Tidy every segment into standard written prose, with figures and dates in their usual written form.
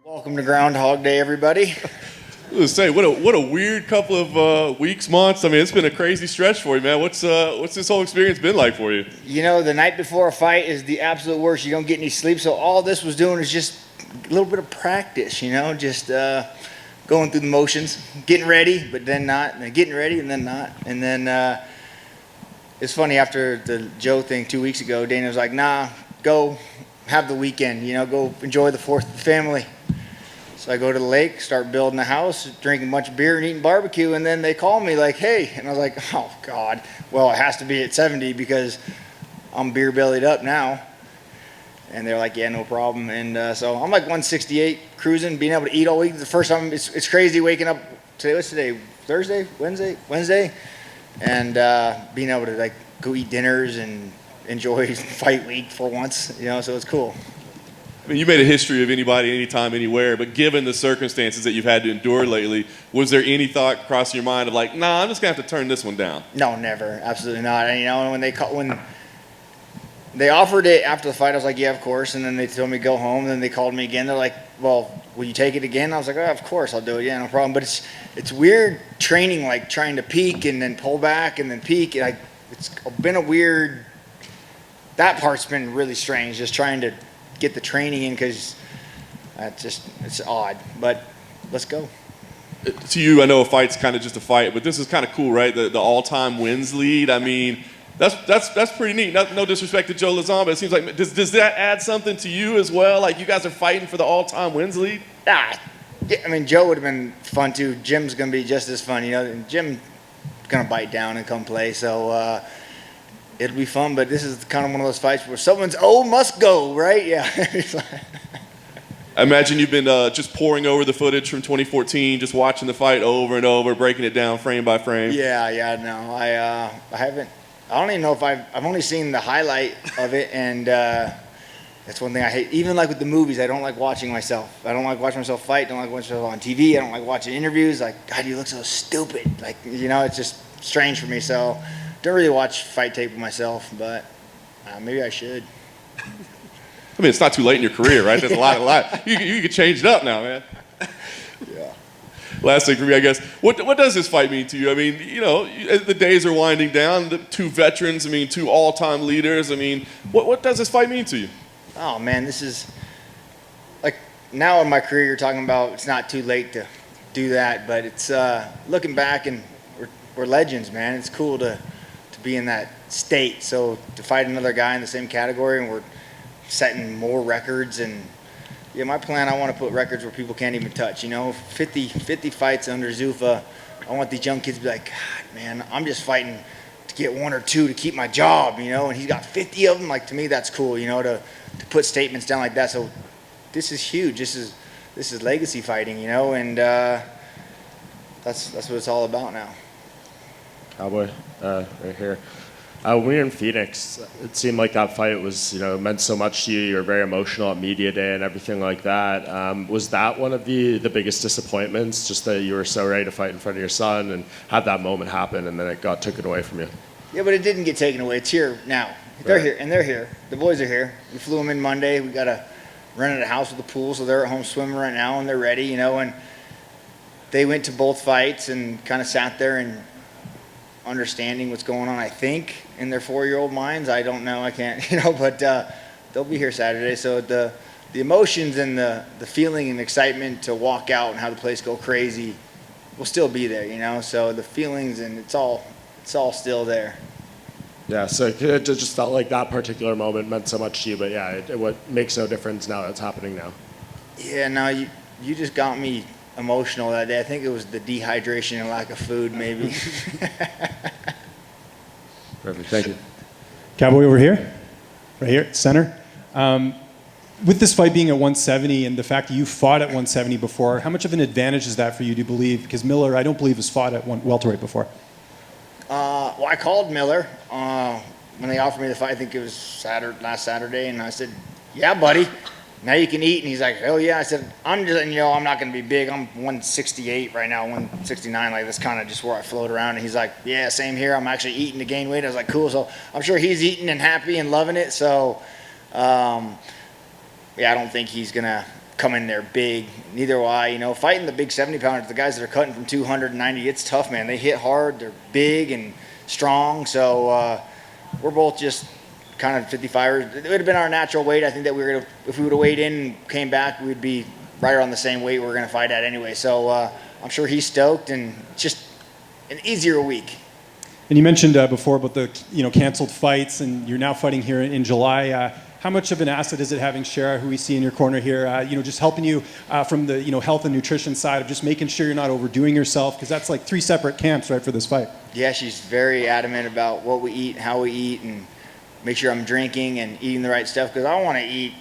Welcome to Groundhog Day, everybody. Let's say, what a weird couple of weeks, months. I mean, it's been a crazy stretch for you, man. What's this whole experience been like for you? You know, the night before a fight is the absolute worst. You don't get any sleep, so all this was doing is just a little bit of practice, you know, just going through the motions, getting ready, but then not, and then getting ready, and then not. And then it's funny, after the Joe thing 2 weeks ago, Dana was like, nah, go have the weekend, you know, go enjoy the 4th with the family. So I go to the lake, start building a house, drinking a bunch of beer and eating barbecue, and then they call me like, hey, and I was like, oh, God. Well, it has to be at 70 because I'm beer bellied up now. And they're like, yeah, no problem. And so I'm like 168, cruising, being able to eat all week. The first time, it's crazy waking up, what's today, Thursday, Wednesday, and being able to like go eat dinners and enjoy fight week for once, you know, so it's cool. I mean, you made a history of anybody, anytime, anywhere, but given the circumstances that you've had to endure lately, was there any thought crossing your mind of like, nah, I'm just going to have to turn this one down? No, never. Absolutely not. And, you know, when they offered it after the fight, I was like, yeah, of course. And then they told me to go home. And then they called me again. They're like, well, will you take it again? I was like, oh, of course, I'll do it. Yeah, no problem. But it's weird training, like trying to peak and then pull back and then peak. It's been a weird, that part's been really strange, just trying to get the training in, because it's odd, but let's go. To you, I know a fight's kind of just a fight, but this is kind of cool, right? The all-time wins lead. I mean, that's pretty neat. No disrespect to Joe Lazon, but it seems like does that add something to you as well? Like, you guys are fighting for the all-time wins lead? Yeah, I mean, Joe would have been fun too. Jim's gonna be just as fun, you know. And Jim's gonna bite down and come play, so it'll be fun. But this is kind of one of those fights where someone's must go, right? Yeah. I imagine you've been just poring over the footage from 2014, just watching the fight over and over, breaking it down frame by frame. Yeah, no, I haven't. I don't even know if I've only seen the highlight of it, and that's one thing I hate. Even like with the movies, I don't like watching myself. I don't like watching myself fight. Don't like watching myself on TV. I don't like watching interviews. Like, God, you look so stupid. Like, you know, it's just strange for me. So, don't really watch fight tape with myself, but maybe I should. I mean, it's not too late in your career, right? There's a lot. You could change it up now, man. Yeah. Last thing for me, I guess. What does this fight mean to you? I mean, you know, the days are winding down. The two veterans, I mean, two all-time leaders. I mean, what does this fight mean to you? Oh, man, this is, like, now in my career, you're talking about it's not too late to do that, but it's looking back, and we're legends, man. It's cool to be in that state. So to fight another guy in the same category, and we're setting more records, and yeah, my plan, I want to put records where people can't even touch, you know. 50 fights under Zuffa. I want these young kids to be like, God, man, I'm just fighting to get 1 or 2 to keep my job, you know, and he's got 50 of them. Like, to me, that's cool, you know, to put statements down like that. So this is huge. This is legacy fighting, you know, and that's what it's all about now. Cowboy, right here. When we were in Phoenix, it seemed like that fight was, you know, meant so much to you. You were very emotional at media day and everything like that. Was that one of the biggest disappointments, just that you were so ready to fight in front of your son and had that moment happen and then it got taken away from you? Yeah, but it didn't get taken away. It's here now. They're here, and they're here. The boys are here. We flew them in Monday. We got a rented a house with a pool, so they're at home swimming right now, and they're ready, you know. And they went to both fights and kind of sat there and understanding what's going on, I think, in their 4-year-old minds. I don't know. I can't, you know, but they'll be here Saturday. So the emotions and the feeling and excitement to walk out and have the place go crazy will still be there, you know. So the feelings, and it's all still there. Yeah, so it just felt like that particular moment meant so much to you, but yeah, what makes no difference now that's happening now. Yeah, no, you just got me emotional that day. I think it was the dehydration and lack of food, maybe. Perfect, thank you. Cowboy over here, right here, center. With this fight being at 170 and the fact that you fought at 170 before, how much of an advantage is that for you, do you believe? Because Miller, I don't believe, has fought at welterweight before. Well, I called Miller when they offered me the fight. I think it was last Saturday, and I said, yeah, buddy, now you can eat. And he's like, hell yeah. I said, I'm just, you know, I'm not going to be big. I'm 168 right now, 169. Like, that's kind of just where I float around. And he's like, yeah, same here. I'm actually eating to gain weight. I was like, cool. So I'm sure he's eating and happy and loving it. So, yeah, I don't think he's going to come in there big. Neither do I. You know, fighting the big 70-pounders, the guys that are cutting from 290, it's tough, man. They hit hard. They're big and strong. So we're both just kind of 55ers. It would have been our natural weight. I think that if we would have weighed in and came back, we'd be right around the same weight we're going to fight at anyway. So I'm sure he's stoked, and just an easier week. And you mentioned before about the canceled fights, and you're now fighting here in July. How much of an asset is it having Shara, who we see in your corner here, just helping you from the health and nutrition side of just making sure you're not overdoing yourself, because that's like 3 separate camps, right, for this fight? Yeah, she's very adamant about what we eat, how we eat, and make sure I'm drinking and eating the right stuff, because I want to eat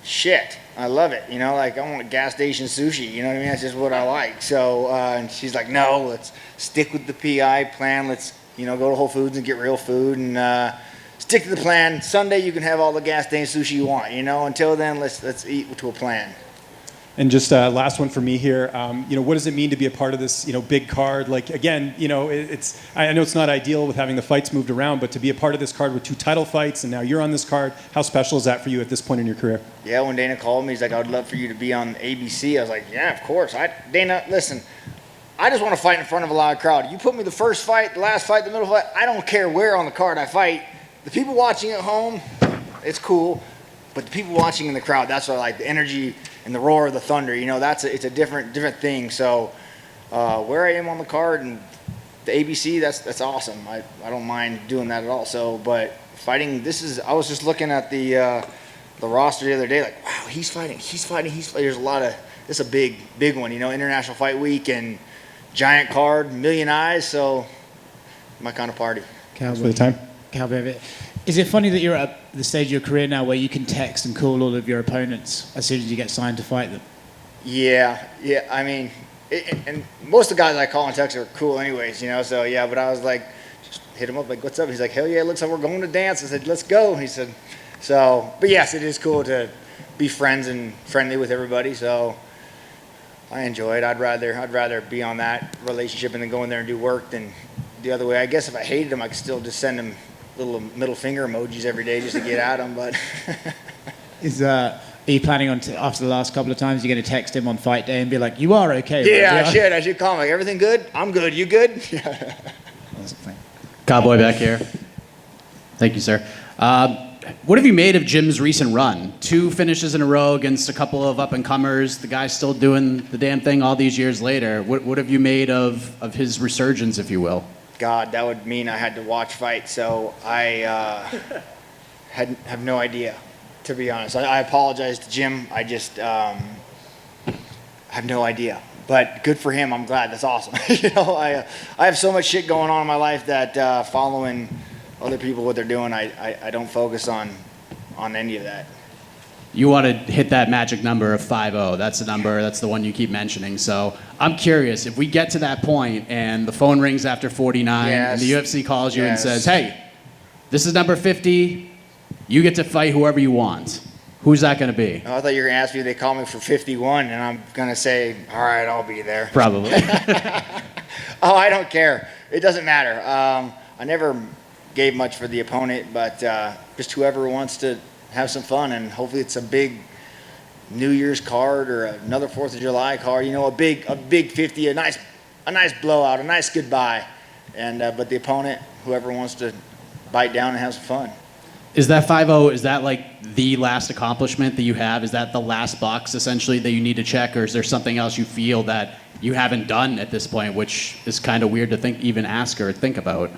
shit. I love it, like I want gas station sushi, you know what I mean? That's just what I like. So, and she's like, no, let's stick with the PI plan. Let's, go to Whole Foods and get real food and stick to the plan. Sunday you can have all the gas station sushi you want, Until then, let's eat to a plan. And just last one for me here. What does it mean to be a part of this, big card? Like, again, I know it's not ideal with having the fights moved around, but to be a part of this card with 2 title fights, and now you're on this card, how special is that for you at this point in your career? Yeah, when Dana called me, he's like, I would love for you to be on ABC. I was like, yeah, of course. Dana, listen, I just want to fight in front of a live crowd. You put me the first fight, the last fight, the middle fight, I don't care where on the card I fight. The people watching at home, it's cool. But the people watching in the crowd, that's what I like, the energy and the roar of the thunder. It's a different thing. So where I am on the card and the ABC, that's awesome. I don't mind doing that at all. So, but fighting, I was just looking at the roster the other day, like, wow, he's fighting. There's a lot of, this is a big one, International Fight Week and giant card, million eyes. So my kind of party. Thanks for the time. Cowboy, is it funny that you're at the stage of your career now where you can text and call all of your opponents as soon as you get signed to fight them? Yeah. I mean, and most of the guys I call and text are cool anyways, So yeah, but I was like, just hit him up like, what's up? He's like, hell yeah, it looks like we're going to dance. I said, let's go. He said, so. But yes, it is cool to be friends and friendly with everybody. So I enjoy it. I'd rather be on that relationship and then go in there and do work than the other way. I guess if I hated him, I could still just send him little middle finger emojis every day just to get at him, but are you planning on after the last couple of times you're going to text him on fight day and be like, you are okay? Yeah, I should call him like, everything good? I'm good. You good? Cowboy back here. Thank you, sir. What have you made of Jim's recent run? 2 finishes in a row against a couple of up-and-comers. The guy's still doing the damn thing all these years later. What have you made of his resurgence, if you will? God, that would mean I had to watch fights, so I have no idea, to be honest. I apologize to Jim. I just have no idea. But good for him. I'm glad. That's awesome. I have so much shit going on in my life that following other people, what they're doing, I don't focus on any of that. You want to hit that magic number of 5-0. That's the number. That's the one you keep mentioning. So I'm curious, if we get to that point and the phone rings after 49 and the UFC calls you and says, hey, this is number 50. You get to fight whoever you want. Who's that going to be? Oh, I thought you were going to ask me if they call me for 51, and I'm going to say, all right, I'll be there. Probably. Oh, I don't care. It doesn't matter. I never gave much for the opponent, but just whoever wants to have some fun, and hopefully it's a big New Year's card or another 4th of July card, a big 50, a nice blowout, a nice goodbye. And but the opponent, whoever wants to bite down and have some fun. Is that 5-0, is that like the last accomplishment that you have? Is that the last box essentially that you need to check, or is there something else you feel that you haven't done at this point, which is kind of weird to even ask or think about?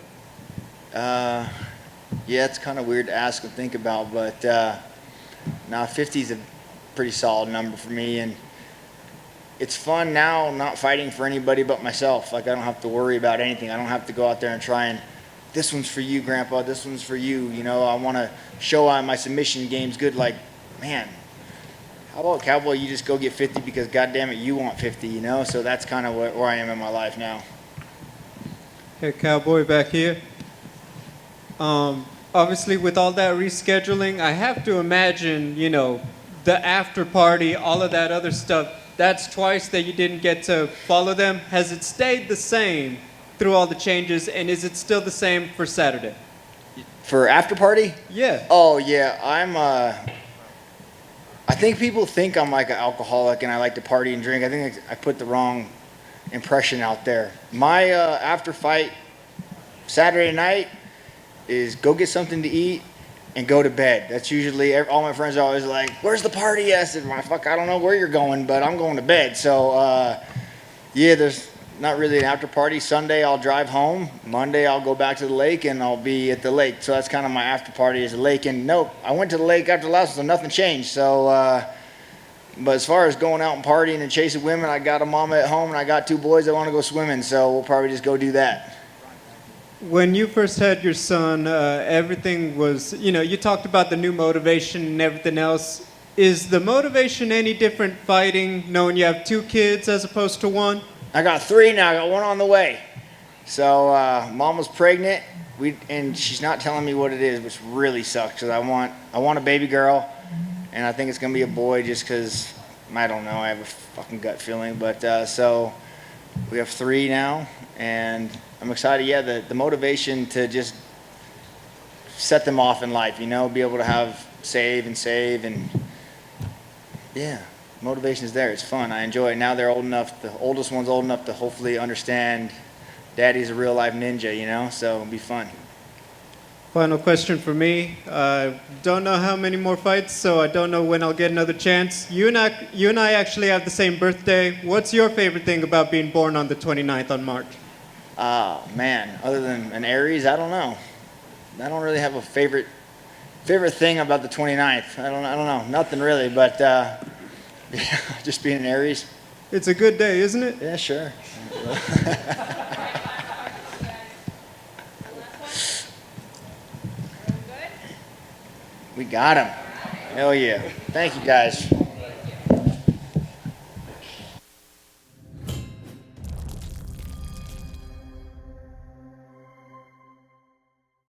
Yeah, it's kind of weird to ask and think about, but now 50 is a pretty solid number for me, and it's fun now not fighting for anybody but myself. Like, I don't have to worry about anything. I don't have to go out there and try and, this one's for you, Grandpa, this one's for you. I want to show my submission game's good. Like, man, how about Cowboy, you just go get 50 because, goddamn it, you want 50, So that's kind of where I am in my life now. Hey, Cowboy back here. Obviously, with all that rescheduling, I have to imagine, the after party, all of that other stuff, that's twice that you didn't get to follow them. Has it stayed the same through all the changes, and is it still the same for Saturday? For after party? Yeah. Oh, yeah. I think people think I'm like an alcoholic and I like to party and drink. I think I put the wrong impression out there. My after fight Saturday night is go get something to eat and go to bed. That's usually, all my friends are always like, where's the party? I said, I don't know where you're going, but I'm going to bed. So, yeah, there's not really an after party. Sunday, I'll drive home. Monday, I'll go back to the lake, and I'll be at the lake. So that's kind of my after party is the lake. And nope, I went to the lake after last, so nothing changed. So, but as far as going out and partying and chasing women, I got a mama at home, and I got 2 boys that want to go swimming. So we'll probably just go do that. When you first had your son, everything was, you talked about the new motivation and everything else. Is the motivation any different fighting, knowing you have 2 kids as opposed to 1? I got 3 now. I got 1 on the way. So mom was pregnant, and she's not telling me what it is, which really sucks because I want a baby girl, and I think it's going to be a boy just because, I don't know, I have a fucking gut feeling. But so we have 3 now, and I'm excited, the motivation to just set them off in life, be able to have save, and yeah, motivation is there. It's fun. I enjoy it. Now they're old enough, the oldest one's old enough to hopefully understand daddy's a real life ninja, so it'll be fun. Final question for me. Don't know how many more fights, so I don't know when I'll get another chance. You and I actually have the same birthday. What's your favorite thing about being born on the 29th on March? Man, other than an Aries, I don't know. I don't really have a favorite thing about the 29th. I don't know. Nothing really, but just being an Aries. It's a good day, isn't it? Yeah, sure. We got him. Hell yeah. Thank you, guys.